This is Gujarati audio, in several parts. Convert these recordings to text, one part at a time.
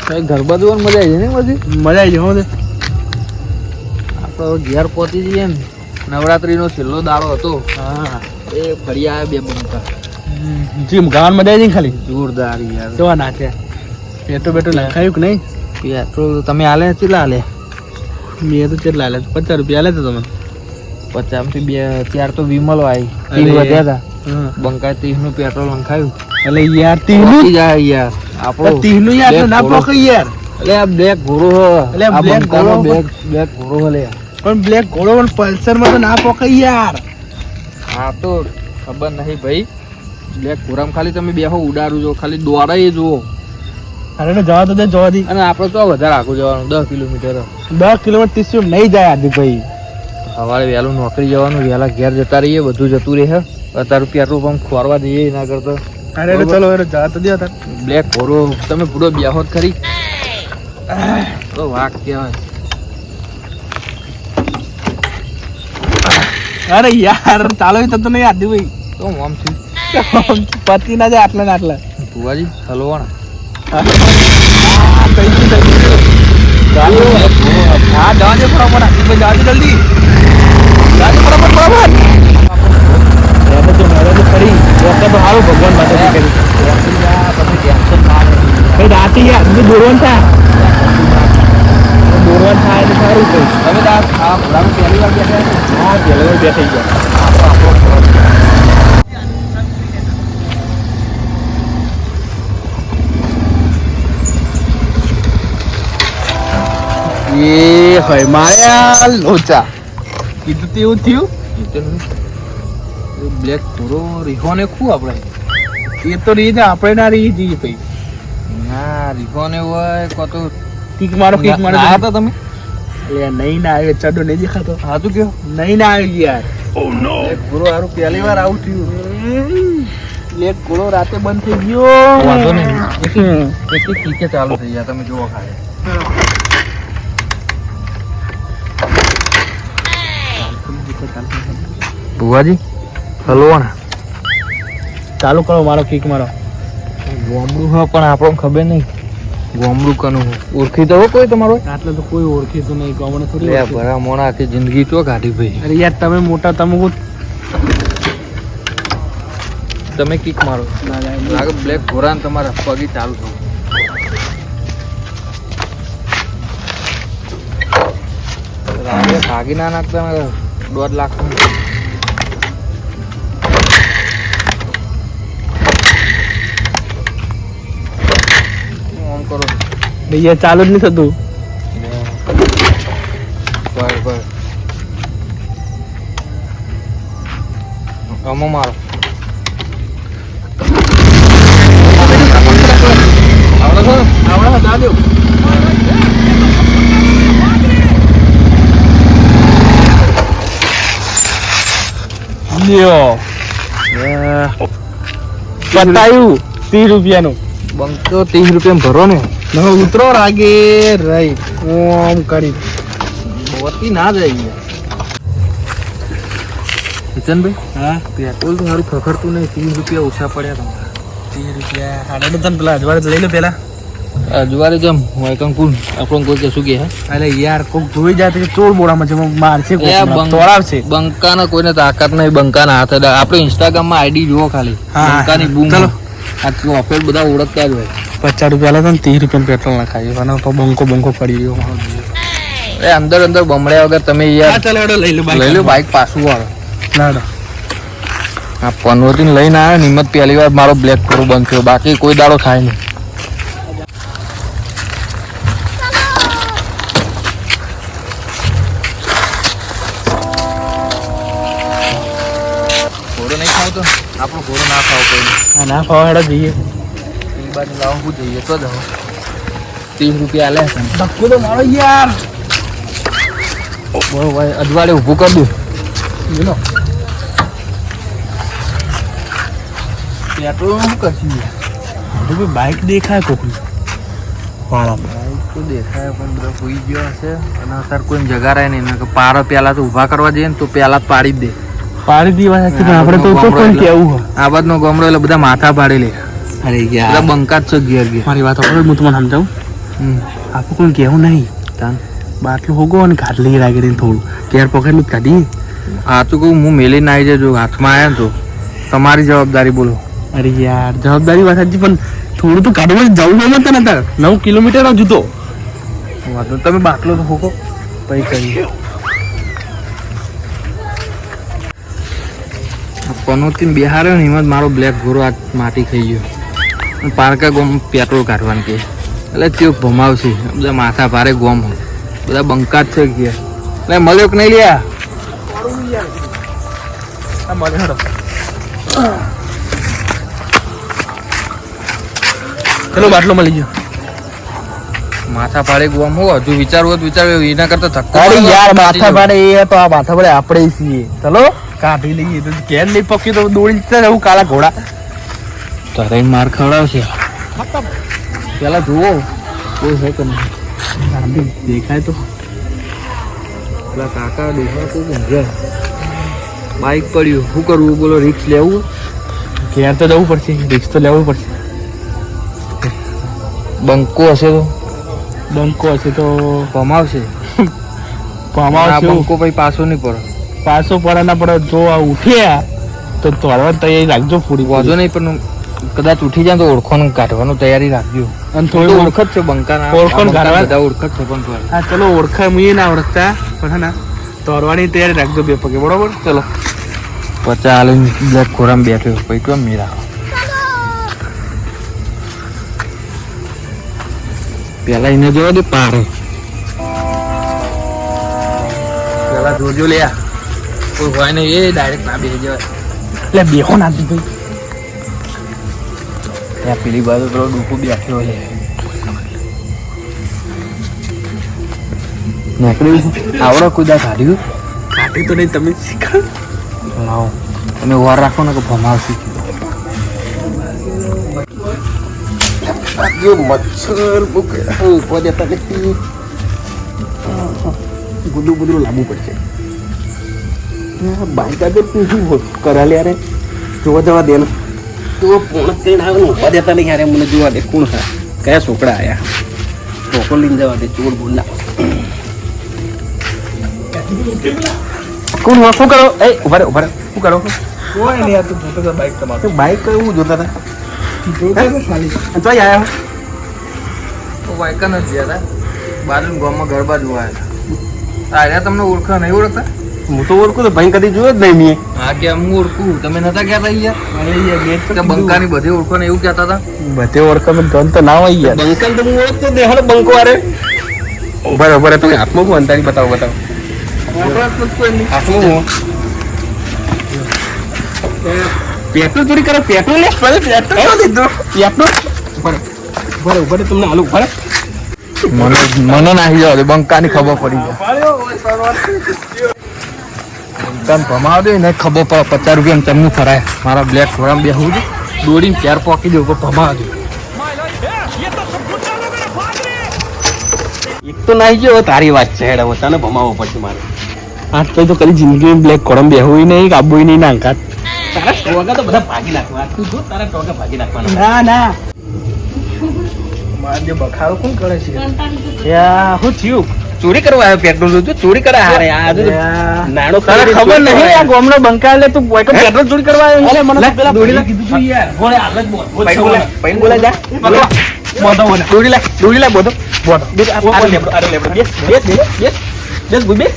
ગરબા જોવાની મજા આવી જાય ને બધી મજા આવી જાય. આપણે ઘેર પહોંચી જઈએ ને નવરાત્રીનો છેલ્લો દાડો હતો. હા એ ફરી આવ્યા બે બંકા જીમ ગાવાની મજા આવી જાય ખાલી જોરદાર યાર. કેવા નાખ્યા પેટ્રોલ બેટ્રોલ નાખાયું કે નહીં? પેટ્રોલ તમે આલે કેટલા આલે? મેં તો કેટલા લે 50 રૂપિયા લે તો તમે 50 થી 2 ત્યાર તો વિમલ આવી અરે. 30 વધ્યા હતા. હા બંકા 30 નું પેટ્રોલ નખાયું. એટલે યાર તીનું જાય યાર આપણો તીનું યાર તો ના ઘોડો. પકઈ યાર. એટલે આ બ્લેક ઘોડો હ. એટલે આ આ black બંકાનો ઘોડો બ્લેક ઘોડો હલે. પણ બ્લેક ઘોડો પણ પલ્સર માં તો ના પકઈ યાર. આ તો ખબર નહીં ભાઈ. બ્લેક ઘોડામાં ખાલી તમે બેહો ઉડાડું જો ખાલી દોડાય જુઓ. અરે ને જવા તો દે જવા દી. અને આપણે તો વધારે આગળ જવાનું 10 કિલોમીટર. 10 કિલોમીટર 30 નહીં જાય આદિ ભાઈ. સવારે વહેલું નોકરી જવાનું, વહેલા ઘેર જતા રહીએ, બધું જતું રહે. અત્યારે પેટ્રોલ પંપ ખોરવા જઈએ એના કરતા અરે રે ચલો અરે જવા તો દે તાર. બ્લેક ઘોડો તમે પૂરો બેહો જ ખરી. તો વાઘ કહેવાય. અરે યાર ચાલો તો નહીં આદિ ભાઈ. તો આમ છે પતિ ના જાય આટલા ને આટલા. ભુવાજી હલવાના. હા જવા દે બરાબર આદિ ભાઈ જવા દે જલ્દી. જવા દે બરાબર બરાબર. તો ખરી તો સારું ભગવાન માટે કરી ભાઈ રાતે યાર દોરવાન થાય દોરવાન થાય એટલે સારું ભાઈ. તમે તો આ ઘોડામાં પહેલી વાર બેઠા છો? હા પેલો બે થઈ ગયા. એ હોય માયા લોચા કીધું તેવું થયું. બ્લેક ઘોડો રીહોને ખું આપણે. એ તો રહી જાય આપણે ના રહી જઈએ ભાઈ. ના રીહોને હોય કો તો કિક મારો ના હતા તમે. એટલે નહીં ના આવ્યો ચડો નહીં દેખાતો. હા તું કયો નહીં ના આવી યાર. બ્લેક ઘોડો હારું પહેલી વાર આવું થયું. લેક ઘોડો રાતે બંધ થઈ ગયો. વાંધો નહીં. એટલી કીકે ચાલુ થઈ ગયા તમે જુઓ ખાલી. ભુવાજી હલવાના ચાલુ કરો મારો કિક મારો. ગોમડું હા પણ આપણને ખબર નહીં ગોમડું કનું ઓળખી દો કોઈ તમારો. આટલે તો કોઈ ઓળખીતું નહીં ગામડે થોડી લે ઓળખે. ભરા મોણા આખી જિંદગી તો કાઢી ભાઈ. અરે યાર તમે મોટા તમે કિક મારો. લાગે બ્લેક ઘોરાને તમારા પગી ચાલુ થવું. ભાગી ના નાખતા 1.5 લાખ. આમ કરો ભૈયા ચાલુ જ નહીં થતું. બરાબર આમો મારો. આવડે છો આવડા દાદો લ્યો બતાયું 30 રૂપિયાનું. બંક તો 30 રૂપિયા ભરો ને. હવે ઉતરો રાગે રહી ઓમ કરી હોતી ના જાય. કિશનભાઈ હા પેટ્રોલ તો સારું ખખડતું નહીં. 30 રૂપિયા ઓછા પડ્યા તમારા. 30 રૂપિયા હાડે તને પેલા અજવાળે લઈ લો પેલા. અજવારે જમ હોય કણ કોણ આપણને કોઈ કશું કે હે. અરે યાર કોક જોઈ જાય તો ચોર બોડામાં છે મારશે એ આ કોક તોડાવશે. બંકાના કોઈને તાકાત નહીં. બંકાના હાથ અડા. આપણે ઇન્સ્ટાગ્રામમાં આઈડી જુઓ ખાલી હા, બંકાની બૂમ. ચાલો. આ ઓફર બધા ઓળખતા જ હોય. 50 રૂપિયા લે તો 30 રૂપિયા પેટ્રોલ ના ખાઈ અને તો બંકો પડી ગયો મારો. એ અંદર બમડ્યા વગર તમે યાર ચાલો એડો લઈ લો લઈ લો બાઈક પાછું વાળો. લાડો આ પનોતી લઈને આવ્યો નિમત પહેલી વાર મારો બ્લેક ઘોડો બંધ થયો. બાકી કોઈ દાડો થાય નહીં. ઘોડો નહીં ખાવતો આપણો ઘોડો ના ખાવ કોઈ. આ ના ખાવા હેડો જઈએ. એ બાજુ લાવું શું જોઈએ તો જ હવે 30 રૂપિયા લે. ધક્કો તો મારો યાર. બહુ ભાઈ અજવાળે ઊભું કરી દઉં. બોલો પેટ્રોલ શું કરશું યાર? ભાઈ બાઈક દેખાય કોકની વાળા. બાઈક તો દેખાય પણ બધા સુઈ ગયો હશે અને અત્યારે કોઈ જગારાય નહીં. પારો પેલા તો ઊભા કરવા જઈએ ને તો પેલા જ પાડી જ દે. પાડી દીવા આપણે તો કોઈ કેવું હોય. આ બાજનો ગામડો એટલે બધા માથા પાડી લે. અરે બધા બંકા જ છે ઘેર ઘેર. મારી વાત સાંભળો હું તમને સમજાવું. આપું કોઈ કહેવું નહીં તાન બાટલું હોગો અને ઘાટલી રાખી થોડું કેર પોકેટલું જ કાઢી સાચું કહું હું મેલીને આવી જજો હાથમાં આવ્યા ને તો તમારી જવાબદારી બોલો. અરે યાર જવાબદારી વાત હતી પણ થોડું તો કાઢવા જવું ગમે તને તાર 9 કિલોમીટર જુતો વાંધો નહીં. તમે બાટલો તો હોકો પછી કરીએ. પનોતી બિહાર્યો ને એમાં જ મારો બ્લેક ઘોરો આ માટી ખાઈ ગયો. પારકા ગોમ પેટ્રોલ કાઢવાનું કે એટલે તે ભમાવશે બધા માથા ભારે ગોમ બધા બંકા જ છે કે એટલે મળ્યો કે નહીં લ્યા. ચલો બાટલો મળી ગયો. માથા ભારે ગોમ હો હજુ વિચારવું વિચારવું એના કરતા ધક્કો અરે મારવા યાર પતી માથા જવું. પાડે એ તો આ માથા પાડે આપણે છીએ ચલો કાઢી લઈએ તો કેન નહીં પક્યું તો દોડી જશે ને એવું કાળા ઘોડા તારે માર ખવડાવશે. પેલા જુઓ કોઈ છે કે નહીં. ગાંધી દેખાય તો પેલા કાકા દેખા કોઈ ઊંઘ્યા. બાઈક પડ્યું શું કરવું બોલો? રિક્સ લેવું? ઘેર તો જવું પડશે રિક્સ તો લેવું પડશે બંકો હશે તો બંકો હશે તો ભમાવશે. પામાવ આ છે બંકો પછી પાછો નહીં પડે. પાછો પડે ના પડે જો આ ઉઠ્યા તો તોડવા તૈયારી રાખજો પૂરી વાંધો નહીં પણ કદાચ ઉઠી જાય તો ઓળખોનું કાઢવાનું તૈયારી રાખજો. અને થોડી થોડી ઓળખ જ છે બંકાના. ઓળખોણ આ બંકા કાઢવા? બધા ઓળખ જ છે પણ થોડી. હા ચલો ઓળખાય મુએ ના ઓળખતા પણ હે ને તોડવાની તૈયારી રાખજો બે પગે બરોબર ચલો પચા હાલીને બ્લેક ખોરામાં બેઠો પછી કેમ મીરા પેલા એને જોવા દે પારે. પેલા જોજો લે કોઈ હોય ને એ ડાયરેક્ટ ના બેસી જવાય. એટલે બેહો ના ભાઈ ત્યાં પેલી બાજુ પેલો ડૂકો બેઠો છે. નીકળ્યું આવડો કુદા કાઢ્યું કાઢી તો નહીં તમે શીખા લાવો તમે વાર રાખો ને કે ભમાવશી. મચ્છર ઉપર જતા નથી ગુદું બધું લાવવું પડશે બાઈક આગળ શું કરા લે રે જોવા જવા દે તો પૂર્ણ કરીને આવે ને ઉભા દેતા નહીં યારે મને જોવા દે કોણ હા કયા છોકરા આયા છોકરો લઈને જવા દે ચોર બોલના કોણ શું કરો એ ઉભા રે શું કરો કોઈ નહીં યાર તું જોતો હતા બાઈક તમારું બાઈક કયું જોતા હતા તો આયા વાયકા નથી ગયા હતા બાજુ ગામમાં ગરબા જોવા આવ્યા તમને ઓળખા નહીં ઓળખતા? હું તો ઓળખું તો ભાઈ કદી જોયો જ નહીં મેં હા કે હું ઓળખું તમે નતા કહેતા યાર બંકાની બધી ઓળખો ને એવું કહેતા હતા. બધે ઓળખો મેં ગન તો ના હોય યાર બંકલ તો હું ઓળખતો જ નહીં હાલો બંકો વારે બરાબર તમે હાથમાં હું અંતારી બતાવો હાથમાં હું પેટ્રોલ ચોરી કરો પેટ્રોલ લે પેટ્રોલ લીધો પેટ્રોલ બરાબર તમને હાલું ઉભા મને નાખી જવા દે બંકાની ખબર પડી જાય. બંકાને ભમાવ દે ને ખબર પડે 50 રૂપિયા તમને ફરાય. મારા બ્લેક ઘોડામાં બેસવું છે દોડીને ચાર પોકી દઉં પણ ભમાવ દે. એક તો નાઈ ગયો તારી વાત છે હેડ હવે તને ભમાવવો પડશે મારે આજ તો કદી જિંદગીમાં બ્લેક કોડમ બેહવું નહીં કાબુ નહીં નાંકા તારા ટોગા તો બધા ભાગી નાખવા તું જો તારા ટોગા ભાગી નાખવાના ના મારે બખાડો કોણ કરે છે યા હું થયું ચોરી કરવા આવ્યો પેટ્રોલ તો ચોરી કરે હારે આ નાનો તારે ખબર નહીં આ ગોમનો બંકા લે તું કોઈ પેટ્રોલ ચોરી કરવા આવ્યો એટલે મને પેલા દોડી લા કીધું તું યાર બોલે આગળ બોલ પૈન બોલા જા બોધો દોડી લા બોધો અરે લેબડો બેસ ગુઈ બેસ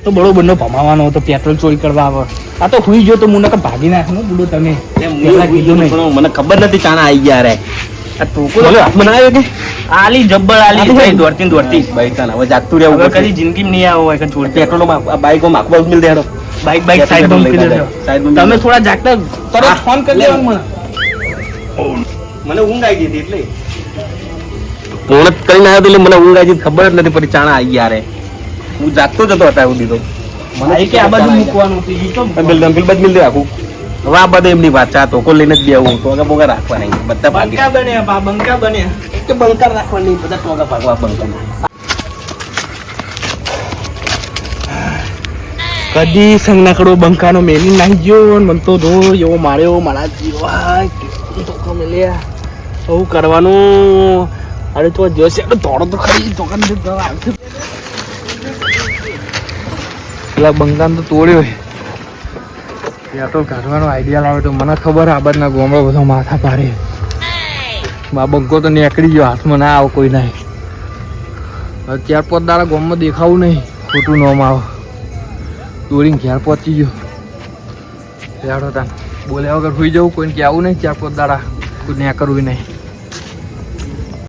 તો બરોબર નો ભમાવાનો હતો પેટ્રોલ ચોરી કરવા આવે આ તો હુઈ ગયો તો મુને કે ભાગી નાખનો બુડો તમે પહેલા કીધું નહીં મને ખબર નથી ચાના આવી ગયા રે આ ટોકો હાથમાં ના આવ્યો કે આલી જબ્બર આલી કઈ દોડતી બાઈક ચાના હવે જાગતું રહેવું હવે કદી જિંદગી માં નહીં આવો હોય કે ચોરી પેટ્રોલ માં બાઈકો માં આખો મિલ દેડો બાઈક સાઈડ માં મૂકી દેજો તમે થોડા જાગતા તરત ફોન કરી દેવાનું મને ઊંઘ આવી ગઈ હતી એટલે પૂર્ણ કરીને આવ્યો એટલે મને ઊંઘ આવી ગઈ ખબર જ નથી પડી ચાણા આવી ગયા રે હું જાગતો જતો હતા એવું દીધો મને કે આ બાજુ મૂકવાનું હતું ઈ તો બિલ બાજુ મિલ દે આખું હવે આ બધા એમની વાત છે આ તોકો લઈને જ બેવું ટોગા બોગા રાખવા નહીં બધા ભાગી બંકા બન્યા બા બંકા બન્યા કે બંકર રાખવા નહીં બધા ટોગા ભાગવા બંકર કદી સંગનાકડો બંકાનો મેલી નાખી ગયો ને મને તો ધો એવો માર્યો મારા જીવા ટોકો મેલ્યા શું કરવાનું અરે તો જોશે થોડો તો ખરી ટોકા પેલા બંકાને તો તોડ્યો પેટ્રોલ કાઢવાનો આઈડિયા લાવે તો મને ખબર આ બાજના ગોમડો બધો માથા પાડે આ બંકો તો નીકળી ગયો હાથમાં ના આવો કોઈ નહીં હવે 4-5 દાડા ગોમમાં દેખાવું નહીં ખોટું નોમ આવો દોડીને ઘેર પહોંચી ગયો બેઠો તાન બોલ્યા વગર સુઈ જવું કોઈને કહેવું નહીં 4-5 દાડા કોઈ ન્યા કરવું નહીં